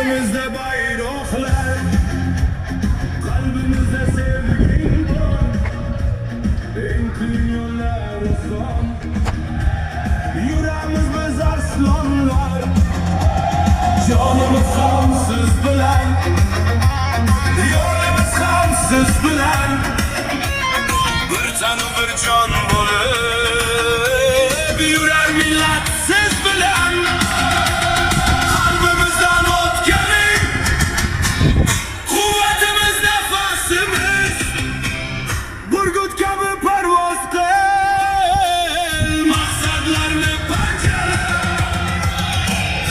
Elimizde bayraklar, kalbimizde sevgin var. En kıyın yollar ıslan, yüreğimiz biz aslanlar. Canımız kansız bilen, yolumuz kansız bilen. Bir canım bir can bulup, yüreğim millet siz bilen. Kalbimizden ot gelir, kuvvetimiz nefesimiz. Burgut gibi pervaz kıl, maksatlarını parçala.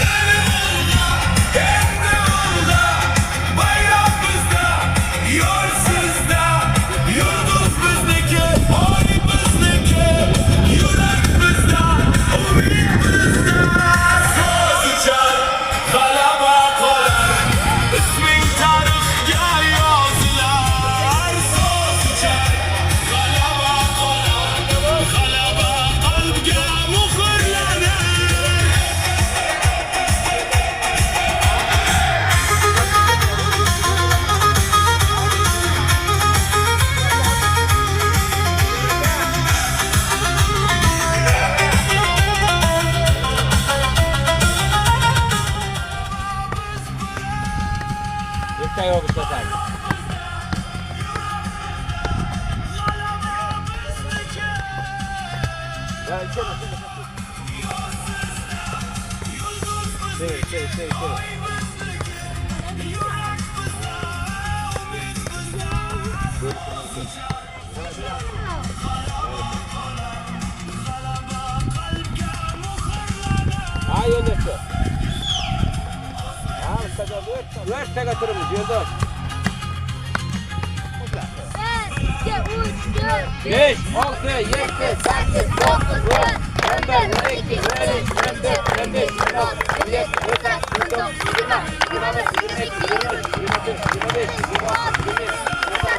Elim olda, kendi olda, bayrak bizde, yol sizde. Yıldız bizdeki, ay bizdeki, yürek bizde, umut bizde. Söz uçar, kalama kolar, ismin tarihga yazılar. Söz uçar, kalama kolar, kalama kalbga muhrlanır. Yeter yok bu sefer. Ya içeri. Çevir. Ha yönetçi. Ha usta dört götürümüz yoldaş. 5, 6, 7, 8, 9, 10, 11, 12, 13, 14, 15, 16, 17, 18, 19, 20, 21, 22, 23, 24, 25, 26, 27,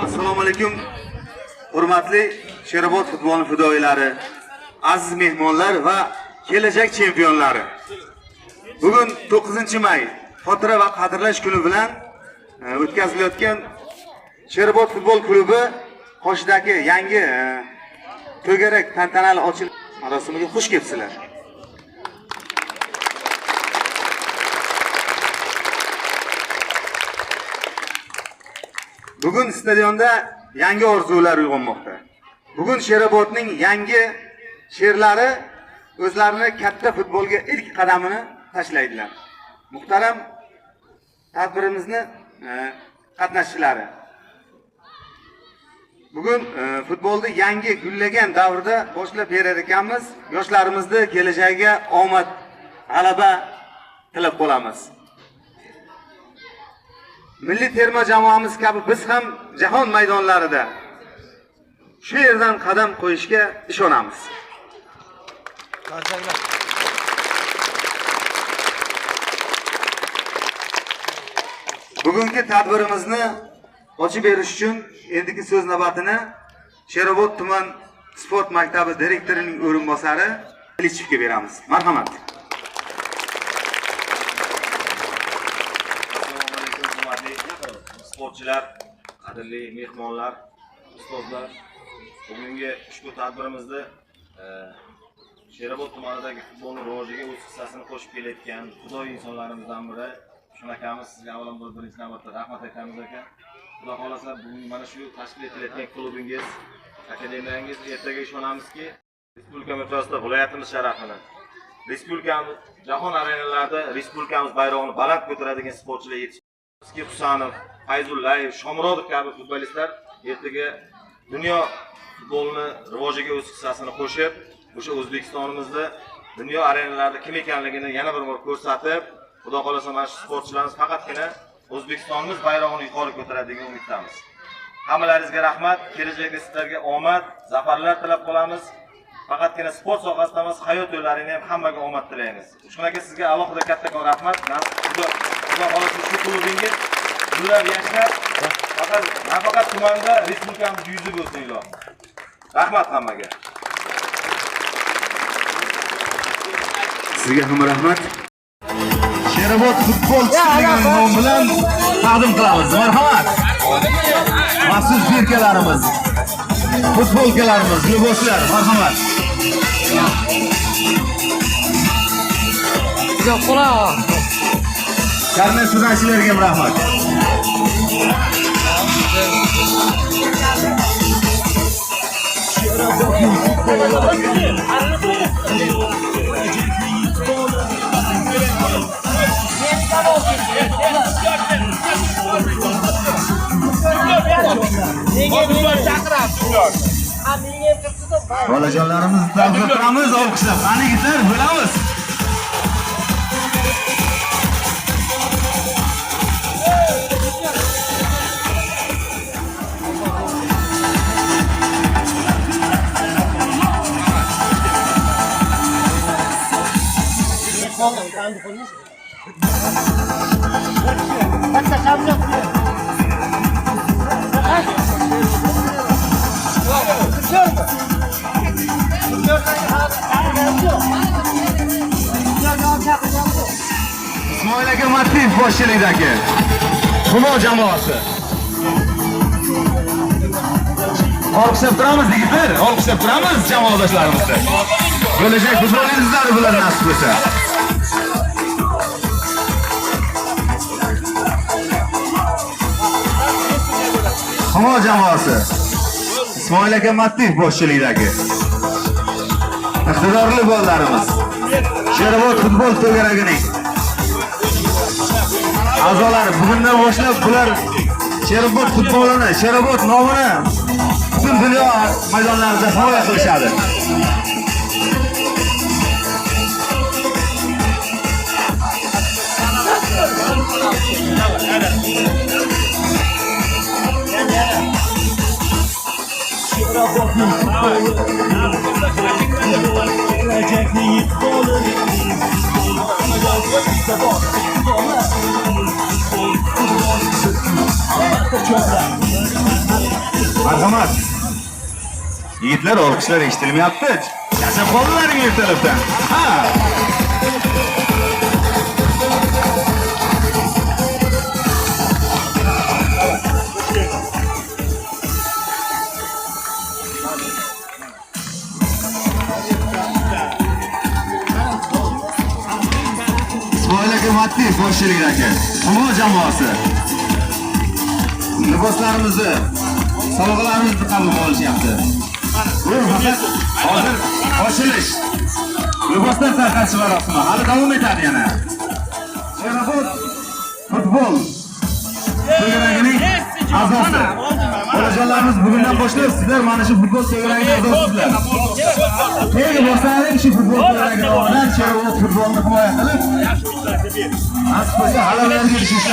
Assalomu alaykum. Hurmatli Sherobod futbol fidoyilari, aziz mehmonlar va kelajak chempionlari. Bugun 9-may xotira va qadrlash kuni bilan o'tkazilayotgan Sherobod futbol klubi qoshidagi yangi to'garak tantanali ochilish marosimiga xush kelibsizlar. Bugun stadionda yangi orzular uyg'onmoqda. Bugun Sherobodning yangi sherlari o'zlarini katta futbolga ilk qadamini tashlaydilar. Muhtaram tadbirimizni qatnashchilari. Bugun futbolni yangi gullagan davrda boshlab berar ekanmiz. Yoshlarimizni kelajagiga omad, g'alaba tilab qolamiz. Milliy terma jamoamiz kabi biz ham jahon maydonlarida shu yerdan qadam qo'yishga ishonamiz. Bugungi tadbirimizni ochib berish uchun endigi so'z navbatini Sherobod tuman sport maktabi direktorining o'rinbosari Lichevga beramiz. Marhamat. Sportchilar, qadrli mehmonlar, ustozlar, bugungi ushbu tadbirimizda Sherobod tumanidagi futbolning rivojiga o'z hissasini qo'shib kelayotgan xudoy insonlarimizdan biri shunaqamiz. Sizga avvalambor birinchi navbatda rahmat aytamiz aka. Xudo xolasa bugun mana shu tashkil etilayotgan klubingiz, akademiyangiz ertaga ishonamizki Respublika miqyosida viloyatimiz sharafini, respublikamiz jahon arenalarida respublikamiz bayrog'ini baland ko'taradigan sportchilar yetishdi. Husanov, Fayzullayev, Shomurodov kabi futbolistlar ertaga dunyo futbolini rivojiga o'z hissasini qo'shib, o'sha O'zbekistonimizda dunyo arenalarida kim ekanligini yana bir bor ko'rsatib, xudo xolasa mana shu sportchilarimiz faqatgina O'zbekistonimiz bayrog'ini yuqori ko'taradigan umiddamiz. Hammalaringizga rahmat, kelajakda sizlarga omad, zafarlar tilab qolamiz. Faqatgina sport sohasida emas, hayot yo'llaringizda ham hammaga omad tilaymiz. Shuning aka sizga alohida kattakon rahmat. Xudo xolasa shu klubingiz yurlar yashab, nafaqat tumanda respublikamiz yuzi bo'lsin ilohim. Rahmat hammaga. Sizga ham rahmat. Sherobod futbol degan nom bilan taqdim qilamiz. Marhamat. Maxsus birkalarimiz, futbolkalarimiz, liboslar, marhamat. Karmen suratchilarga ham rahmat. Bolajonlarimizni taqdir qilamiz, olqishlab. Qani yigitlar, bo'lamiz. İsmoil aka Mattiyev boshchiligidagi Humo jamoasi. Olqishlab turamiz yigitlar, olqishlab turamiz jamoadoshlarimizni. Bo'lajak futbolchilar bilan nasib bo'lsa. Humo jamoasi. İsmoil aka Mattiyev boshchiligidagi iqtidorli bolalarimiz. Sherobod futbol to'garagining a'zolari bugundan boshlab bular Sherobod futbolini, Sherobod nomini butun dunyo maydonlarida himoya qilishadi. Marhamat. Yigitlar olqishlar eshitilmayapti. Yashab qoldilaring ertalabdan. Ha. İsmoil aka Mattiyev boshchiligidagi Humo jamoasi. Liboslarimizni, sovg'alarimizni qabul qilishyapti. Bu faqat hozir ochilish. Liboslar tarqatish marosimi hali davom etadi yana. Sherobod futbol to'garagining a'zosi. Bolajonlarimiz bugundan boshlab sizlar mana shu futbol to'garagining a'zosizlar. Nega bo'lsalaring shu futbol to'garagi nomidan Sherobod futbolni himoya qilib, asbosa halolarga erishishni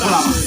qilamiz.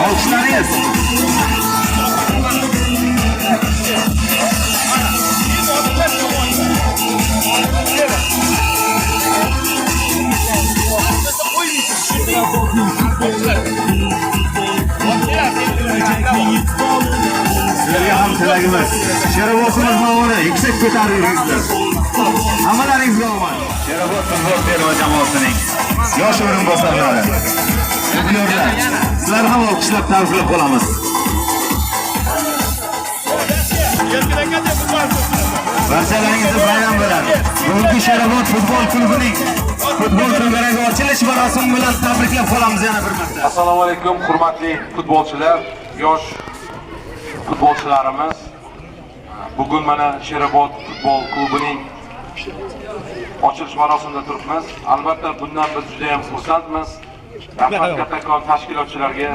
Olqishlaringiz. Sizlarga ham tilagimiz. Sherobodimiz nomini yuksak ko'tarib yuringizlar. Hammalaringizga omad. Sherobod futbol terma jamoasining yosh o'rinbosarlari, juniorlar, sizlarni ham olqishlab tabriklab qolamiz. Barchalaringizni bayram bilan bugungi Sherobod futbol klubining futbol to'garagi ochilish marosimi bilan tabriklab qolamiz yana bir marta. Assalomu alaykum, hurmatli futbolchilar, yosh futbolchilarimiz. Bugun mana Sherobod futbol klubining ochilish marosimida turibmiz. Albatta bundan biz juda ham xursandmiz. Rahmat kattakon tashkilotchilarga.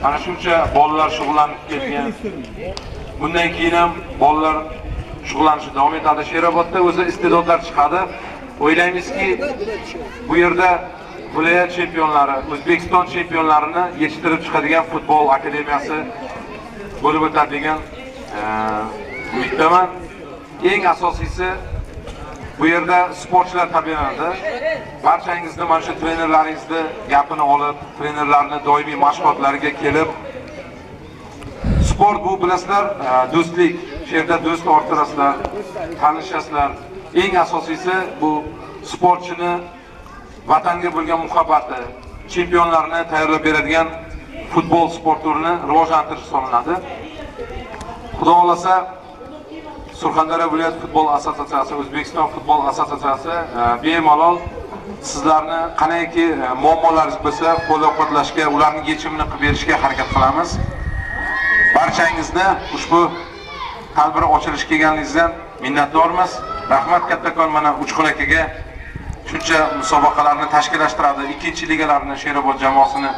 Mana shuncha bolalar shug'ullanib ketgan. Bundan keyin ham bolalar shug'ullanishda davom etadi. Sherobodda o'zi iste'dodlar chiqadi. O'ylaymizki, bu yerda viloyat chempionlari, O'zbekiston chempionlarini yetishtirib chiqadigan futbol akademiyasi bo'lib o'tadi degan umiddaman. Eng asosiysi bu yerda sportchilar tarbiyalanadi. Barchangizni mana shu trenerlaringizni gapini olib, trenerlarni doimiy mashg'ulotlariga kelib, sport bu bilasizlar, do'stlik, shu yerda do'st orttirasizlar, tanishasizlar. Eng asosiysi bu sportchini vatanga bo'lgan muhabbati, chempionlarni tayyorlab beradigan futbol sport turini rivojlantirish hisoblanadi. Xudo xolasa Surxondaryo viloyat futbol assotsiatsiyasi, O'zbekiston futbol assotsiatsiyasi bemalol sizlarni qanaqaki muammolaringiz bo'lsa, qo'llab-quvvatlashga, ularning yechimini qilib berishga harakat qilamiz. Barchangizni ushbu tadbir ochilish kelganligingizdan minnatdormiz. Rahmat kattakon mana Uchqun akaga shuncha musobaqalarni tashkillashtiradi, ikkinchi ligalarni Sherobod jamoasini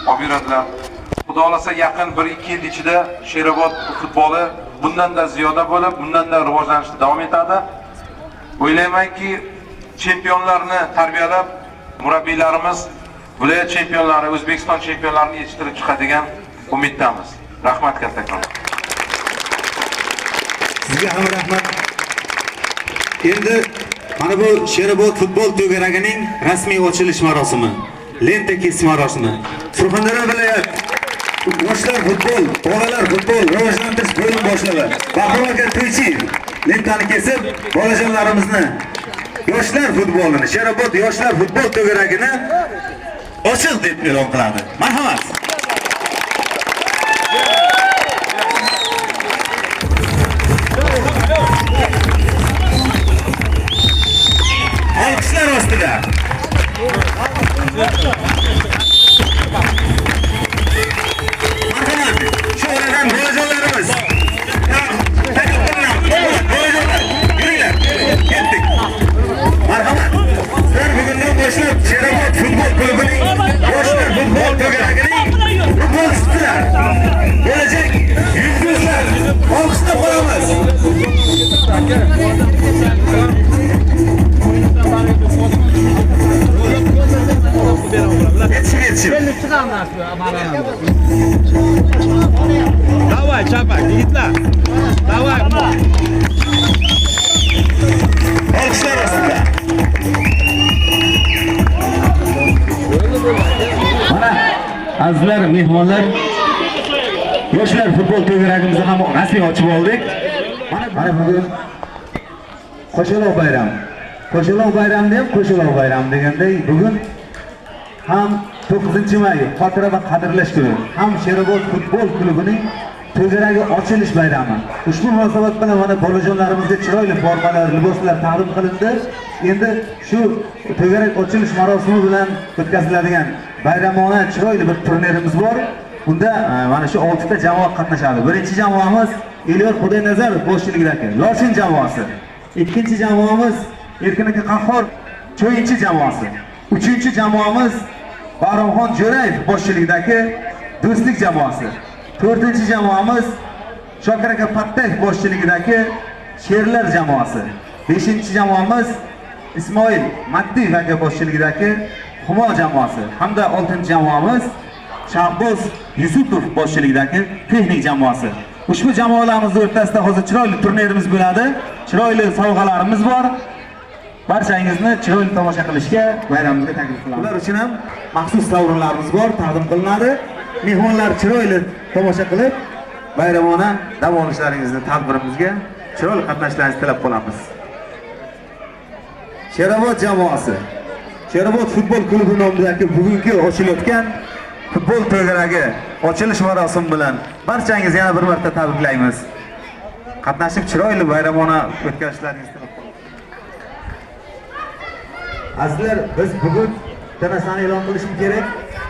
olib yuradilar. Xudo xolasa yaqin 1-2 yil ichida Sherobod futboli bundan-da ziyoda bo'lib, bundan-da rivojlanishda davom etadi. O'ylaymanki, chempionlarni tarbiyalab, murabbiylarimiz viloyat chempionlari, O'zbekiston chempionlarini yetishtirib chiqadigan umiddamiz. Rahmat kattakon. Sizga ham rahmat. Endi mana bu Sherobod futbol to'garagining rasmiy ochilish marosimi, lenta kesish marosimi. Surxondaryo viloyat yoshlar futbol, bolalar futbol rivojlantirish bo'lim boshlig'i Bahrom aka To'ychiyev lentani kesib, bolajonlarimizni yoshlar futbolini, Sherobod yoshlar futbol to'garagini ochiq deb e'lon qiladi. Marhamat. Alqishlar ostida. Marhamat. Shu o'radan bolajonlarimiz. Marhamat. Sizlar bugundan boshlab Sherobod futbol klubining yoshlar futbol to'garagining futbolchisilar. Bo'lajak yulduzlar. Olqishlab qolamiz. Давай, Чапак, yigitlar. Давай. Olqishlar ostida. Mana azizlar, mehmonlar, yoshlar futbol to'garagimizni ham rasmiy ochib oldik. Mana bugun Qo'shaloq bayram. Qo'shaloq bayramda ham Qo'shaloq bayram deganday bugun ham 9-may xotira va qadrlash kuni, ham Sherobod futbol klubining to'garagi ochilish bayrami. Ushbu munosabat bilan mana bolajonlarimizga chiroyli formalar, liboslar taqdim qilindi. Endi shu to'garak ochilish marosimi bilan o'tkaziladigan bayramona chiroyli bir turnirimiz bor. Bunda mana shu 6 ta jamoa qatnashadi. Birinchi jamoamiz Elyor Xudoynazarov boshchiligidagi Loshin jamoasi. Ikkinchi jamoamiz Erkin aka Qahhor Cho'yinchi jamoasi. Uchinchi jamoamiz Baromxon Jo'rayev boshchiligidagi Do'stlik jamoasi. To'rtinchi jamoamiz Shokir aka Pattayev boshchiligidagi Sherlar jamoasi. Beshinchi jamoamiz Ismoil Mattiyev aka boshchiligidagi Humo jamoasi. Hamda 6-chi jamoamiz Shahboz Yusupov boshchiligidagi texnik jamoasi. Ushbu jamoalarimiz o'rtasida hozir chiroyli turnirimiz bo'ladi. Chiroyli sovg'alarimiz bor. Barchangizni chiroyli tomosha qilishga bayramimizga taklif qilamiz. Ular uchun ham maxsus sovrinlarimiz bor, taqdim qilinadi. Mehmonlar chiroyli tomosha qilib, bayramona dam olishlaringizni tadbirimizga chiroyli qatnashishlaringizni tilab qolamiz. Sherobod jamoasi Sherobod futbol klubi nomidagi bugungi ochilayotgan futbol to'garagi ochilish marosimi bilan barchangizni yana bir marta tabriklaymiz. Qatnashib chiroyli bayramona o'tkazishlaringizni tilab qolamiz. Azizlar, biz bugun tanasani e'lon qilishim kerak.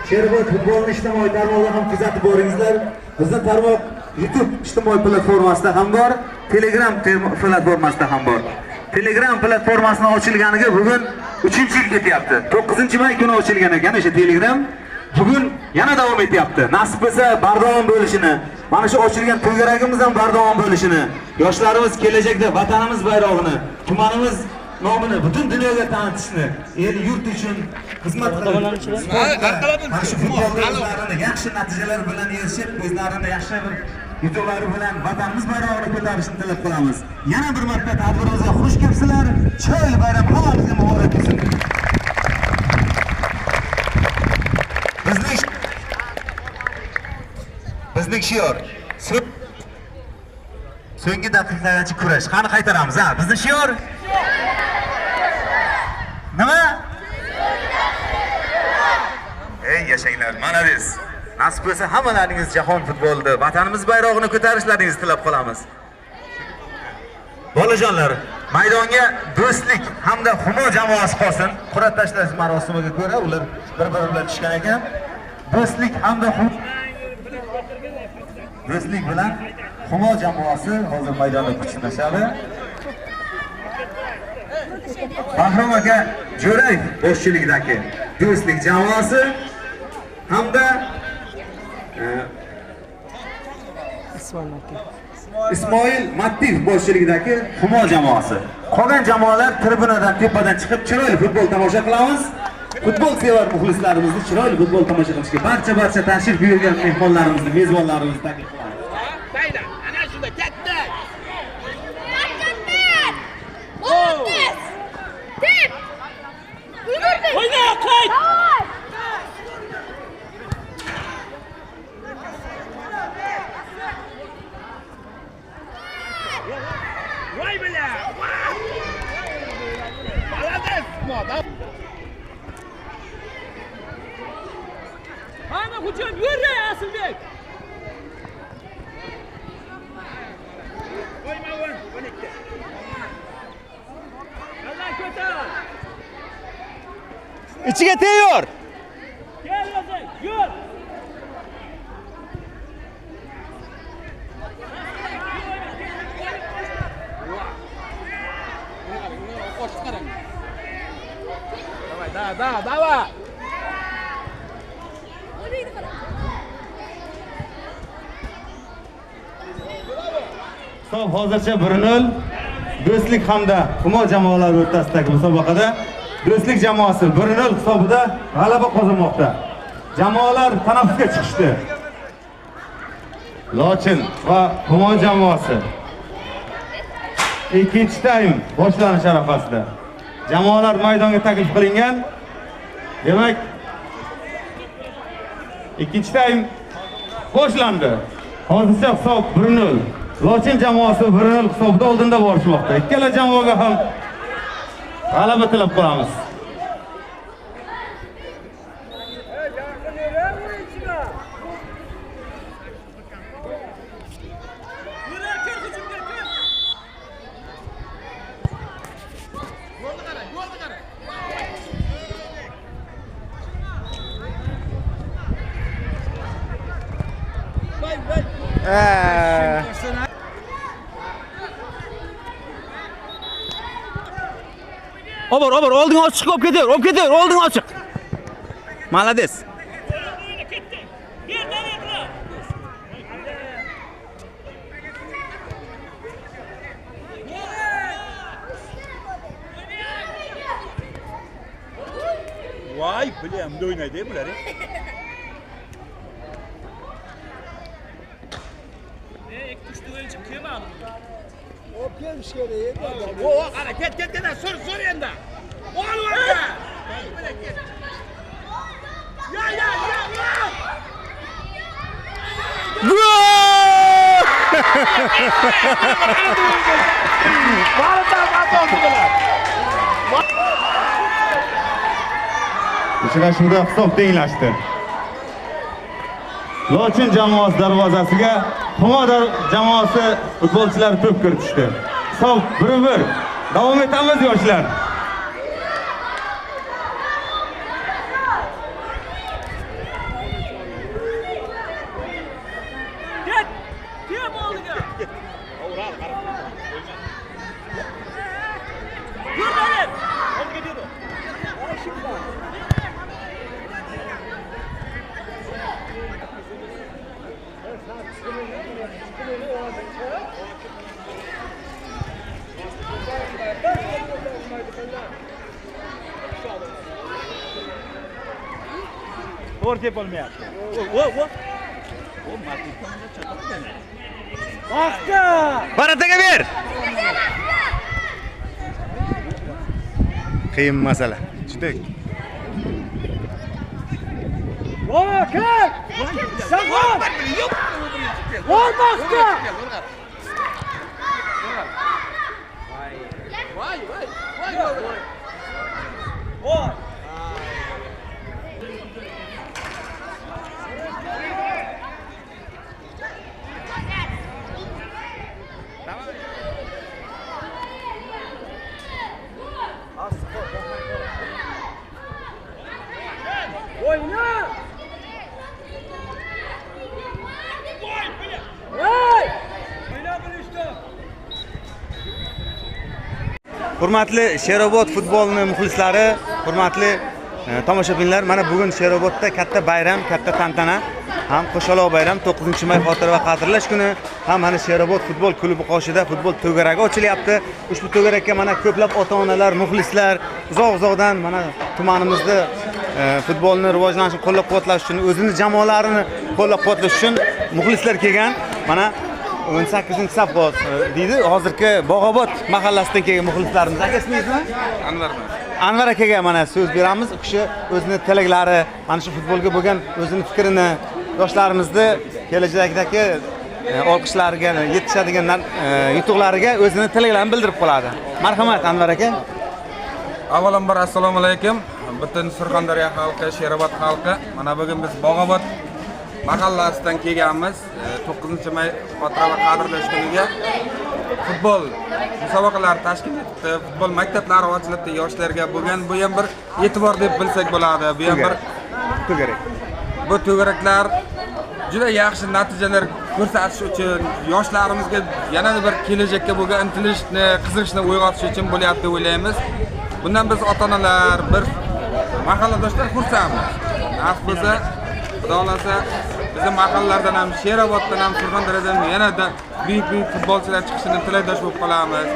Sherobod futbolni ijtimoiy tarmog'ida ham kuzatib boringizlar. Bizning tarmoq YouTube ijtimoiy platformasida ham bor, Telegram platformasida ham bor. Telegram platformasini ochilganiga bugun 3-yil ketyapti. 9-may kuni ochilgan ekan o'sha Telegram. Bugun yana davom etyapti. Nasib bo'lsa bardavom bo'lishini, mana shu ochilgan to'garagimiz ham bardavom bo'lishini, yoshlarimiz kelajakda vatanimiz bayrog'ini, tumanimiz nomini butun dunyoga tanitishni, el yurt uchun xizmat qilib, mana shu futbolchilarni yaxshi natijalar bilan erishib, o'zlarini yaxshi bir yutuqlari bilan vatanimiz bayrog'ini ko'tarishni tilab qolamiz. Yana bir marta tadbirimizga xush kelibsizlar. Chiroyli bayram hammamizga muborak bo'lsin. Bizning shior so'nggi daqiqalargacha kurash. Qani qaytaramiz, ha? Bizning shior nima? Ey yashanglar, malades. Nasib bo'lsa hammalaringiz jahon futbolida vatanimiz bayrog'ini ko'tarishlaringizni tilab qolamiz. Bolajonlar, maydonga do'stlik hamda Humo jamoasi qolsin. Qur'a tashlash marosimiga ko'ra ular bir-biri bilan tushgan ekan. Do'stlik hamda do'stlik bilan Humo jamoasi hozir maydonda kuchlashadi. Bahrom aka Jo'rayev boshchiligidagi do'stlik jamoasi hamda Ismoil Mattiv boshchiligidagi Humo jamoasi. Qolgan jamoalar tribunadan tepadan chiqib chiroyli futbol tomosha qilamiz. Futbol sevar muxlislarimizni chiroyli futbol tomosha qilishga barcha tashrif buyurgan mehmonlarimizni, mezbonlarimizni taklif qilamiz. Bayda, ana shunda katta. Молодец! Tep! Yugurdi! O'yna, qayt! Voy bila! Молодец, moda. Hamma hujum yurdi, Asilbek. Qo'yma o'yin, 12. Allah ko'tar. İçine teyor. Gel yo'zay, yur. Давай. Hisob hozircha 1-0 Do'stlik hamda Humo jamoalari o'rtasidagi musobaqada Do'stlik jamoasi 1-0 hisobida g'alaba qozonmoqda. Jamoalar tanaffusga chiqishdi. Lochin va Humo jamoasi ikkinchi taym boshlanish arafasida. Jamoalar maydonga taklif qilingan. Demak, ikkinchi taym boshlandi. Hozircha hisob 1-0. Lochin jamoasi 1-0 hisobda oldinda borishmoqda. Ikkala jamoaga ham g'alaba tilab qolamiz. Obor, olding ochiq olib ketaver, olding ochiq. Молодец. Voy, bilyam, o'ynaydi bular. Uchrashuvda hisob tenglashdi. Lochin jamoasi darvozasiga Xumodar jamoasi futbolchilari to'p kiritishdi. Hisob 1-1. Davom etamiz yoshlar. To'g'ri tep olmayapti. Barataga ber. Qiyin masala. Juda. Hurmatli Sherobod futbolini muxlislari, hurmatli tomoshabinlar, mana bugun Sherobodda katta bayram, katta tantana, ham Qo'shaloq bayram 9-may xotira va qadrlash kuni, ham mana Sherobod futbol klubi qoshida futbol to'garagi ochilyapti. Ushbu to'garakka mana ko'plab ota-onalar, muxlislar uzoq-uzoqdan mana tumanimizda futbolni rivojlanishini qo'llab-quvvatlash uchun, o'zini jamoalarini qo'llab-quvvatlash uchun muxlislar kelgan. Mana 18-safqot deydi. Hozirgi Bog'obod mahallasidan kelgan muxlislarimiz. Aka ismingizmi? Anvar akaga mana so'z beramiz. U kishi o'zining tilaklari, mana shu futbolga bo'lgan o'zining fikrini, yoshlarimizni kelajakdagi olqishlariga, yetishadigan yutuqlariga o'zining tilaklarini bildirib qoladi. Marhamat Anvar aka. Avvalambor assalomu alaykum. Butun Surxondaryo xalqi, Sherobod xalqi. Mana bugun biz Bog'obod mahallasidan kelganmiz. 9-may xotira va qadrlash kuniga futbol musobaqalari tashkil etdi. Futbol maktablari ochildi yoshlarga. Bo'lgan bu ham bir e'tibor deb bilsak bo'ladi. Bu ham bir to'garak. Bu to'garaklar juda yaxshi natijalar ko'rsatish uchun, yoshlarimizga yanada bir kelajakka bo'lgan intilishni, qiziqishni uyg'otish uchun bo'lyapti deb o'ylaymiz. Bundan biz ota-onalar, bir mahalladoshlar xursandmiz. Nasib bo'lsa, Xudo xolasa bizim mahallalardan ham, Sheroboddan ham, Surxondaryodan yanada buyuk futbolchilar chiqishini tilaydosh bo'lib qolamiz.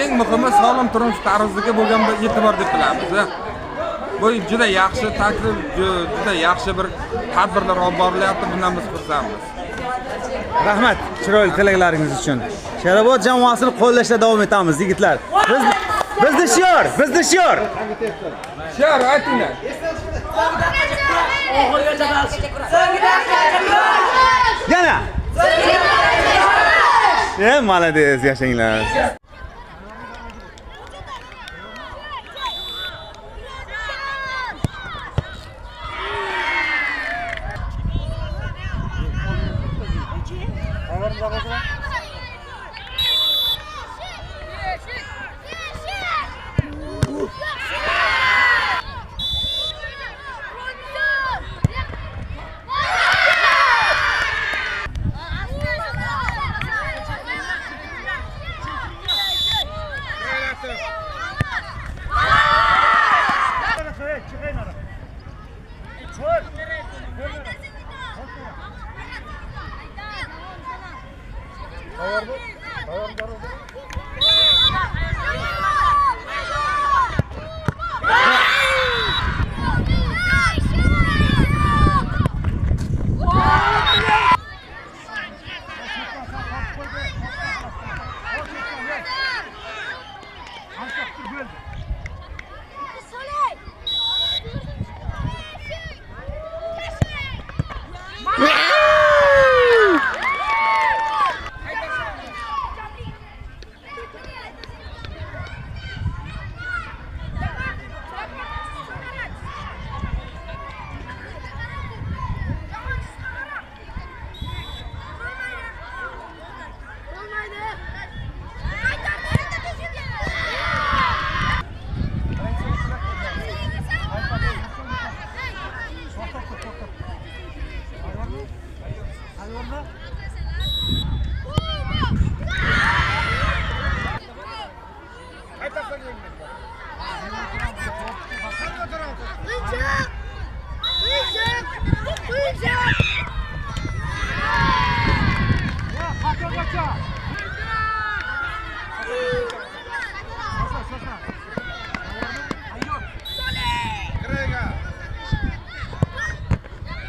Eng muhimi sog'lom turmush tarziga bo'lgan bir e'tibor deb bilamiz. Bu juda yaxshi taklif, juda yaxshi bir tadbirlar olib borilyapti. Bundan biz xursandmiz. Rahmat chiroyli tilaklaringiz uchun. Sherobod jamoasini qo'llashda davom etamiz, yigitlar. Bizni shior. Shior aytinglar. Yana. Молодец, yashanglar.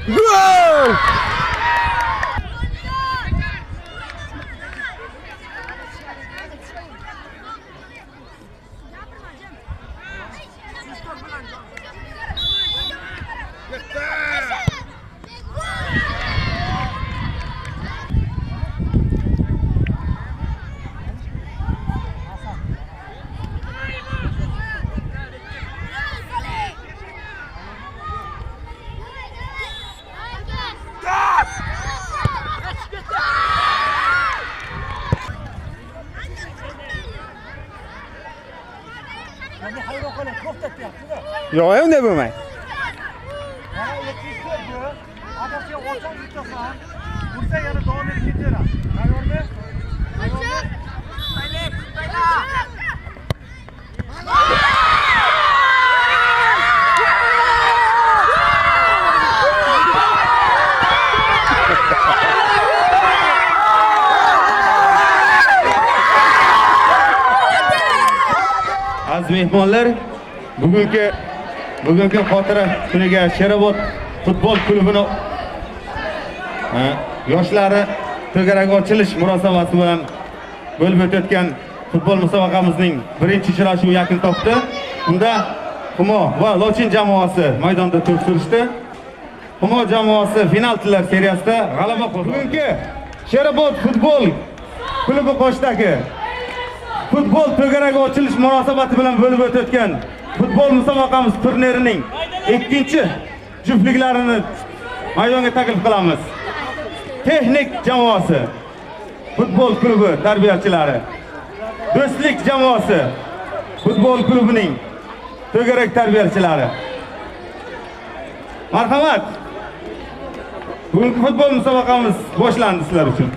Gol! Yo'q, unday bo'lmay. Agar sen ochib ketasan, ursa yana davom etib ketaveradi. Tayyormi? Aziz mehmonlar, bugungi xotira kuniga Sherobod futbol klubini yoshlari to'garagi ochilish munosabati bilan bo'lib o'tayotgan futbol musobaqamizning birinchi uchrashuvi yakun topdi. Unda Humo va Lochin jamoasi maydonda to'p surishdi. Humo jamoasi penaltilar seriyasida g'alaba qozondi. Bugungi Sherobod futbol klubi qo'shdagi futbol to'garagi ochilish munosabati bilan bo'lib o'tayotgan futbol musobaqamiz turnirining ikkinchi juftliklarini maydonga taklif qilamiz. Texnik jamoasi futbol klubi tarbiyachilari, Do'stlik jamoasi futbol klubining to'garak tarbiyachilari. Marhamat. Bugungi futbol musobaqamiz boshlandi sizlar uchun.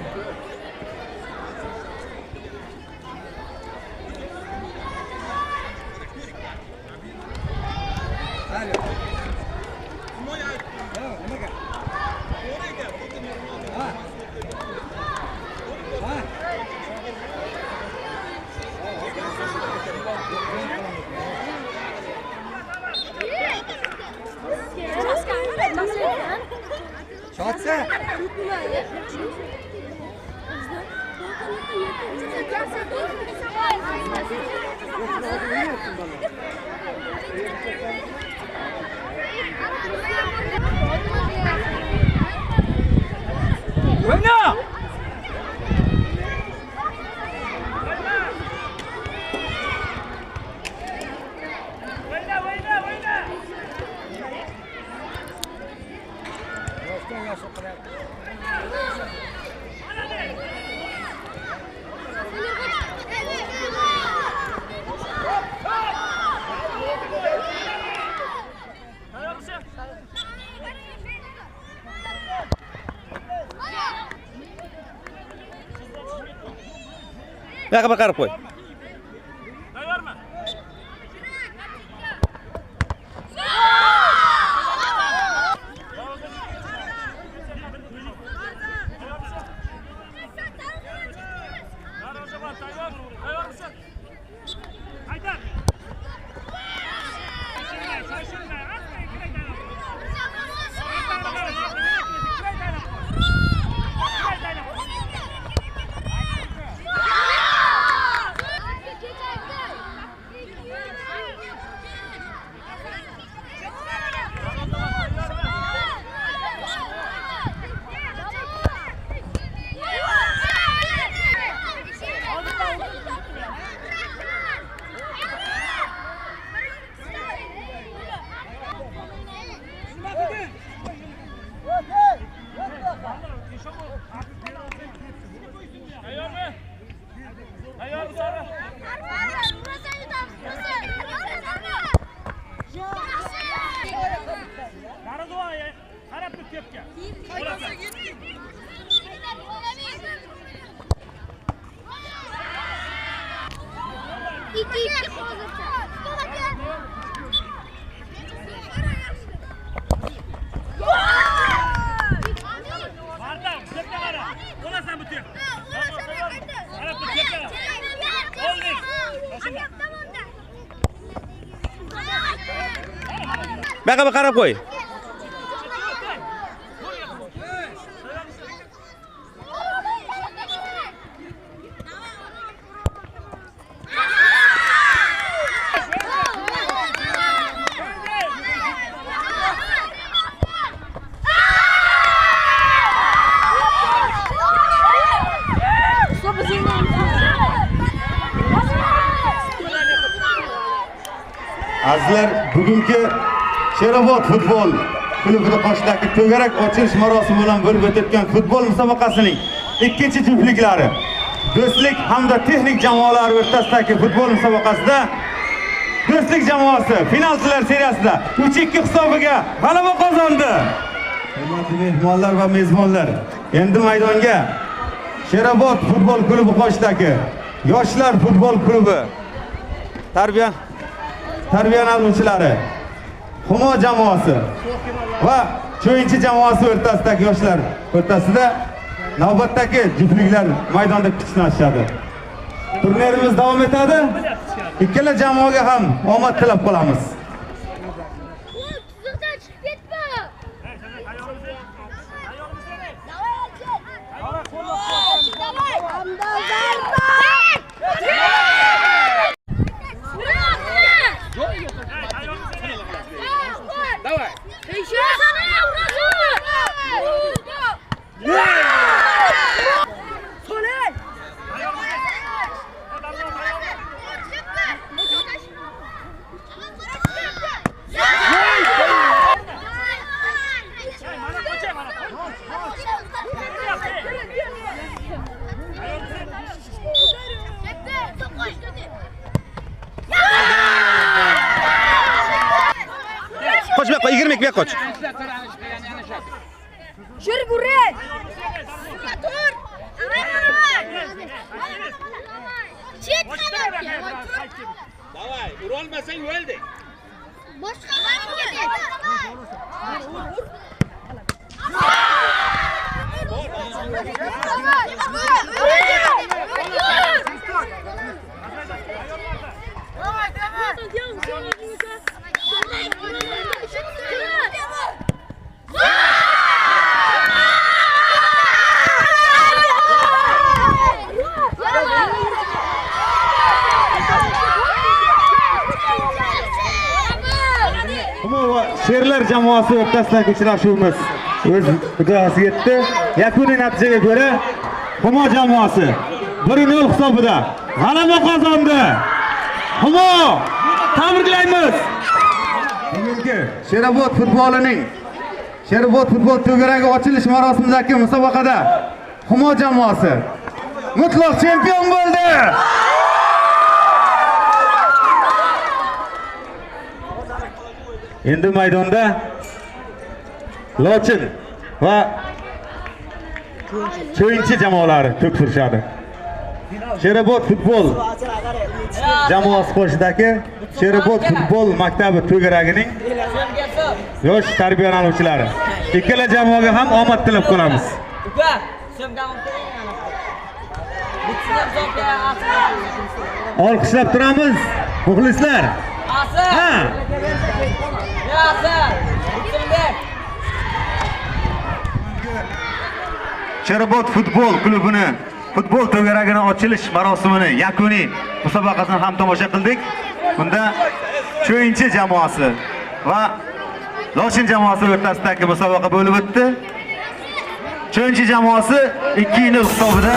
Yoqqa bir qarab qo'y. Tayyormi? Tayyormisan? Haydar. 2-2 hozircha. Bu yoqqa bir qarab qo'y. Azizlar, bugungi Sherobod futbol klubida qoshidagi to'garak ochilish marosimi bilan bo'lib o'tayotgan futbol musobaqasining ikkinchi juftliklari Do'stlik hamda texnik jamoalar o'rtasidagi futbol musobaqasida Do'stlik jamoasi finalchilar seriyasida 3-2 hisobiga g'alaba qozondi. Hurmatli mehmonlar va mezbonlar, endi maydonga Sherobod futbol klubi qoshidagi yoshlar futbol klubi tarbiyalanuvchilari, Humo jamoasi va Cho'yinchi jamoasi o'rtasidagi yoshlar o'rtasida navbatdagi juftliklar maydonda kuch sinashadi. Turnirimiz davom etadi. Ikkala jamoaga ham omad tilab qolamiz. Давай. Еще! Qoch bu yoqqa, 20 bu yoqqa qoch. Yürü buraya! Dur! Çet kadar! Давай, urolmasang o'ldi. Boşka var mı dedi? Sherlar jamoasi o'rtasidagi uchrashuvimiz o'z nihoyasiga yetdi. Yakuniy natijaga ko'ra Humo jamoasi 1-0 hisobida g'alaba qozondi. Humo, tabriklaymiz. Bugungi Sherobod futbol to'garagi ochilish marosimidagi musobaqada Humo jamoasi mutlaq chempion bo'ldi. Endi maydonda Lochin va Cho'yinchi jamoalari to'p surishadi. Sherobod futbol jamoasi qoshidagi Sherobod futbol maktabi to'garagining yosh tarbiyalanuvchilari. Ikkala jamoaga ham omad tilab qolamiz. Olqishlab turamiz, muxlislar. Ha! Sherobod futbol klubini futbol to'garagini ochilish marosimini yakuniy musobaqasini ham tomosha qildik. Bunda Cho'yinchi jamoasi va Loshin jamoasi o'rtasidagi musobaqa bo'lib o'tdi. Cho'yinchi jamoasi 2-0 hisobida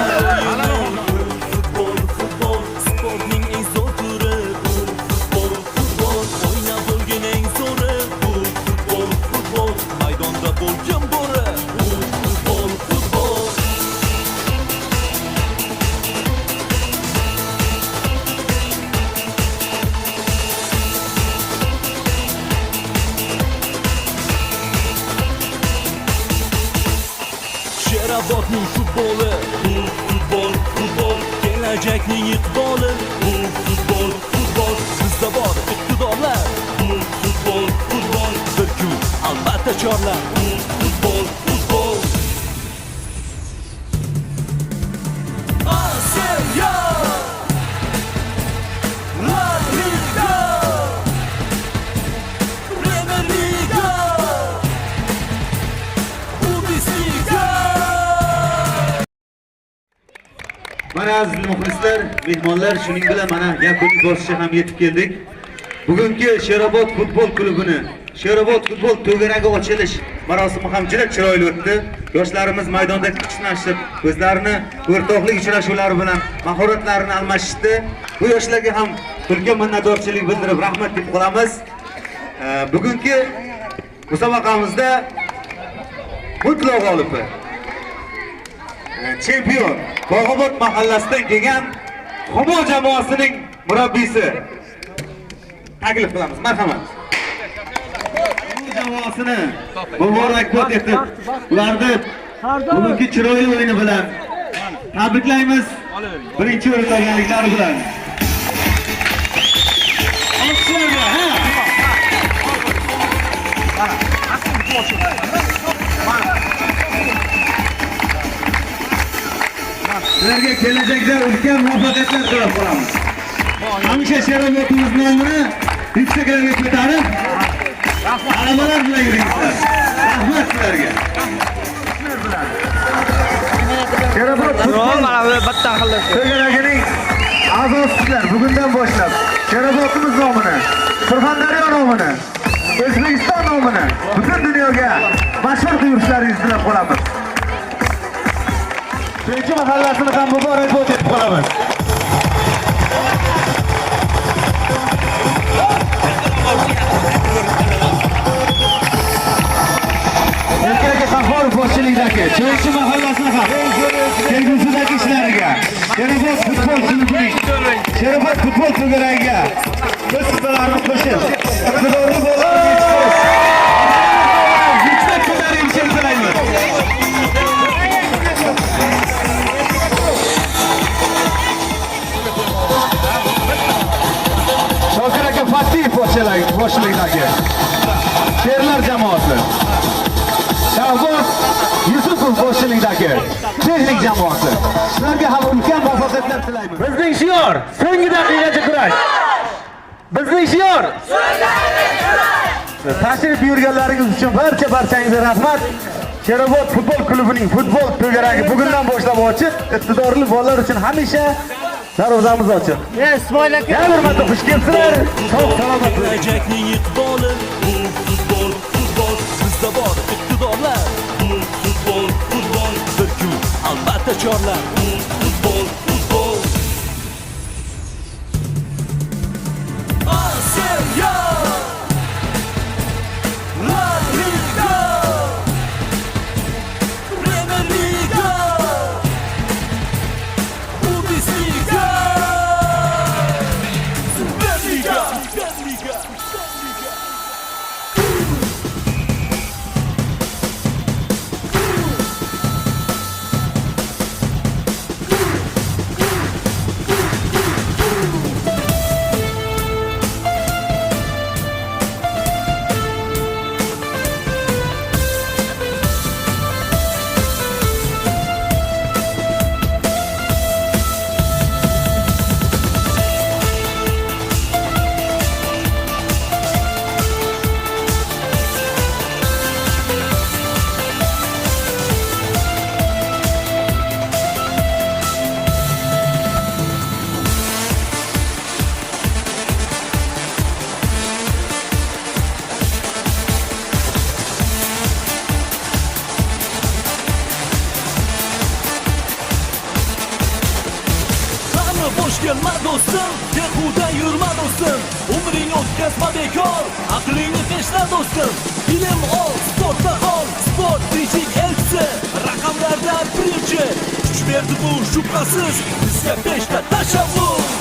Sherobodning futboli, bu futbol, kelajakning iqboli, bu futbol, bizda bor iqtidorlar. Futbol, futbol, bir kun albatta chorlar. Futbol, futbol. Osiyo! La Liga! Premier Liga! Bundesliga! Mana aziz muxlislar, mehmonlar, shuning bilan mana yakuniy bosqichga ham yetib keldik. Bugungi Sherobod futbol klubini, Sherobod futbol to'garagi ochilish marosimi ham juda chiroyli o'tdi. Yoshlarimiz maydonda kuchlashib, o'zlarini o'rtoqlik uchrashuvlari bilan mahoratlarini almashishdi. Bu yoshlarga ham ulkan minnatdorchilik bildirib rahmat deb qolamiz. Bugungi musobaqamizda mutlaq g'olibi chempion Bog'obod mahallasidan kelgan Xumo jamoasining murabbiysi taklif qilamiz. Marhamat. Bu jamoasini muborakbod etib, ularni bugungi chiroyli o'yini bilan tabriklaymiz. Birinchi o'rin olganliklari bilan. Alqishlar sizlarga kelajakda ulkan muvaffaqiyatlar tilab qolamiz. Hamisha Sherobodimiz nomini yuksaklarga ko'tarib, g'alabalar bilan yuringizlar. Rahmat sizlarga. Sherobod to'garagining a'zosizlar bugundan boshlab Sherobodimiz nomini, Surxondaryo nomini, O'zbekiston nomini butun dunyoga mashhur qilishlaringizni tilab qolamiz. Birinchi mahallasini ham muborakbod etib qolamiz. Erkak Safarov boshchiligidagi birinchi mahallasini ham kelgusidagi ishlariga, Sherobod futbol klubining, Sherobod futbol to'garagiga o'z hissalarini qo'shib, iqtidorli bo'lib, yuksak ko'tarishni tilaymiz. Shokir aka Fatih boshchiligidagi Sherlar jamoasi, Shahboz Yusupov boshchiligidagi texnik jamoasi. Sizlarga ham ulkan muvaffaqiyatlar tilaymiz. Bizning shior so'nggi daqiqacha kurash. Bizning shior tashrif buyurganlaringiz uchun barchangizga rahmat. Sherobod futbol klubining futbol to'garagi bugundan boshlab ochiq, iqtidorli bolalar uchun hamisha darvozamiz ochiq. Ismoil aka, yana bir marta xush kelibsizlar. Sog' salomat bo'ling. Kelajakning iqboli, futbol, futbol, bizda bor iqtidorlar. Futbol, futbol, bir kun albatta chorlar. Futbol, futbol. Osiyo! La Liga! Premier Liga! Bundesliga! Superliga! Superliga! Boş gelme dostum, behuda yurma dostum. Umrini o'tkazma bekor, aqlingni teshla dostum. Bilim ol, sportda qol, sport tinchlik elchisi. Raqamlarda birinchi, kuch berdi bu shubhasiz. Bizga 5 ta tashabbus.